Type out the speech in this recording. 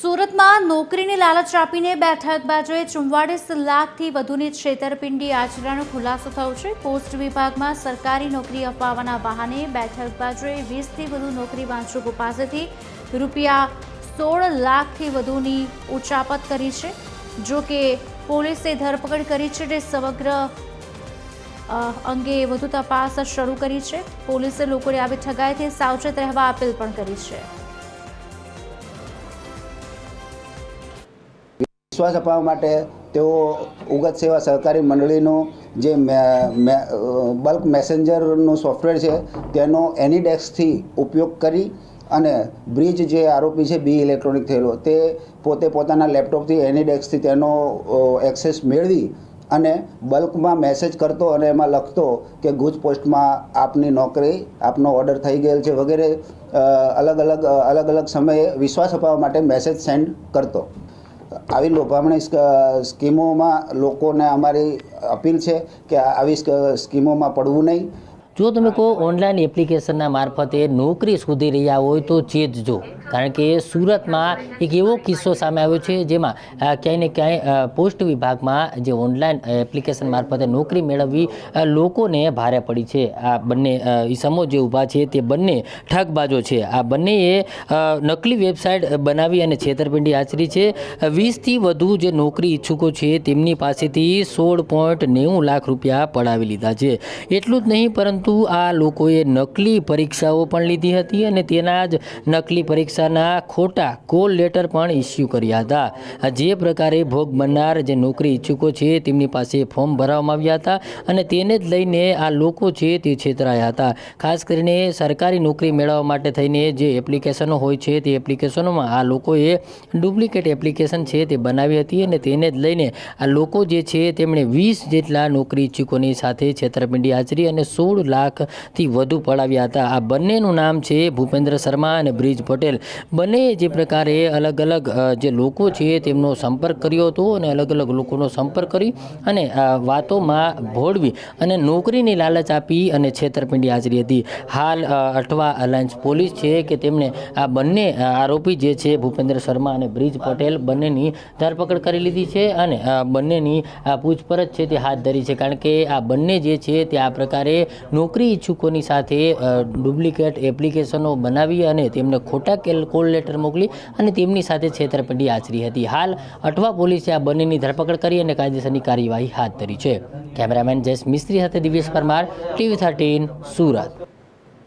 સુરતમાં નોકરીની લાલચ આપીને બે ઠગબાજોએ 44 લાખથી વધુની છેતરપિંડી આચરવાનો ખુલાસો થયો છે। પોસ્ટ વિભાગમાં સરકારી નોકરી અપાવવાના બહાને બે ઠગબાજોએ 20થી વધુ નોકરી વાંચકો પાસેથી રૂપિયા 16 લાખથી વધુની ઉચાપત કરી છે। જો કે પોલીસે ધરપકડ કરી છે તે સમગ્ર અંગે વધુ તપાસ શરૂ કરી છે। પોલીસે લોકોને આવી ઠગાઈથી સાવચેત રહેવા અપીલ પણ કરી છે। વિશ્વાસ અપાવવા માટે તેઓ ઉગત સેવા સહકારી મંડળીનો જે બલ્ક મેસેન્જરનું સોફ્ટવેર છે તેનો એનીડેક્સથી ઉપયોગ કરી અને બ્રિજ જે આરોપી છે બી ઇલેક્ટ્રોનિક થયેલો તે પોતે પોતાના લેપટોપથી એનીડેક્સથી તેનો એક્સેસ મેળવી અને બલ્કમાં મેસેજ કરતો અને એમાં લખતો કે ગુજ પોસ્ટમાં આપની નોકરી આપનો ઓર્ડર થઈ ગયેલ છે વગેરે અલગ અલગ સમયે વિશ્વાસ અપાવવા માટે મેસેજ સેન્ડ કરતો। આવી લોભામણી સ્કીમોમાં લોકોને અમારી અપીલ છે કે આવી સ્કીમોમાં પડવું નહીં। જો તમે કોઈ ઓનલાઈન એપ્લિકેશનના મારફતે નોકરી શોધી રહ્યા હોય તો ચેતજો, કારણ કે સુરતમાં એક એવો કિસ્સો સામે આવ્યો છે જેમાં ક્યાંય ને ક્યાંય પોસ્ટ વિભાગમાં જે ઓનલાઈન એપ્લિકેશન મારફતે નોકરી મેળવવી લોકોને ભારે પડી છે। આ બંને ઈસમો જે ઊભા છે તે બંને ઠગબાજો છે। આ બંનેએ નકલી વેબસાઇટ બનાવી અને છેતરપિંડી આચરી છે। 20થી વધુ જે નોકરી ઈચ્છુકો છે તેમની પાસેથી 16.90 લાખ રૂપિયા પડાવી લીધા છે। એટલું જ નહીં પરંતુ આ લોકોએ નકલી પરીક્ષાઓ પણ લીધી હતી અને તેના જ નકલી પરીક્ષાના ખોટા કોલ લેટર પણ ઇસ્યુ કર્યા હતા। જે પ્રકારે ભોગ બનનાર જે નોકરી ઈચ્છુકો છે તેમની પાસે ફોર્મ ભરવામાં આવ્યા હતા અને તેને જ લઈને આ લોકો છે તે છેતરાયા હતા। ખાસ કરીને સરકારી નોકરી મેળવવા માટે થઈને જે એપ્લિકેશનો હોય છે તે એપ્લિકેશનોમાં આ લોકોએ ડુપ્લિકેટ એપ્લિકેશન છે તે બનાવી હતી અને તેને જ લઈને આ લોકો જે છે તેમણે 20 જેટલા નોકરી ઈચ્છુકોની સાથે છેતરપિંડી આચરી અને 16 લાખથી વધુ પડાવ્યા હતા। આ બંનેનું નામ છે ભૂપેન્દ્ર શર્મા અને બ્રિજ પટેલ। બંને જે પ્રકારે અલગ અલગ જે લોકો છે તેમનો સંપર્ક કર્યો હતો અને અલગ અલગ લોકોનો સંપર્ક કરી અને વાતોમાં ભોળવી અને નોકરીની લાલચ આપી અને છેતરપિંડી આચરી હતી। હાલ અઠવા અલાયન્સ પોલીસ છે કે તેમણે આ બંને આરોપી જે છે ભૂપેન્દ્ર શર્મા અને બ્રિજ પટેલ બંનેની ધરપકડ કરી લીધી છે અને બંનેની પૂછપરછ છે તે હાથ ધરી છે, કારણ કે આ બંને જે છે તે આ પ્રકારે નોકરી ઈચ્છુકોની સાથે ડુપ્લિકેટ એપ્લિકેશનો બનાવી અને તેમને ખોટા કોલ લેટર મોકલી અને તેમની સાથે છેતરપિંડી આચરી હતી। હાલ અઠવા પોલીસે આ બંનેની ધરપકડ કરી અને કાયદેસરની કાર્યવાહી હાથ ધરી છે। કેમેરામેન જયેશ મિસ્ત્રી સાથે દિવ્યેશ પરમાર, TV13 સુરત।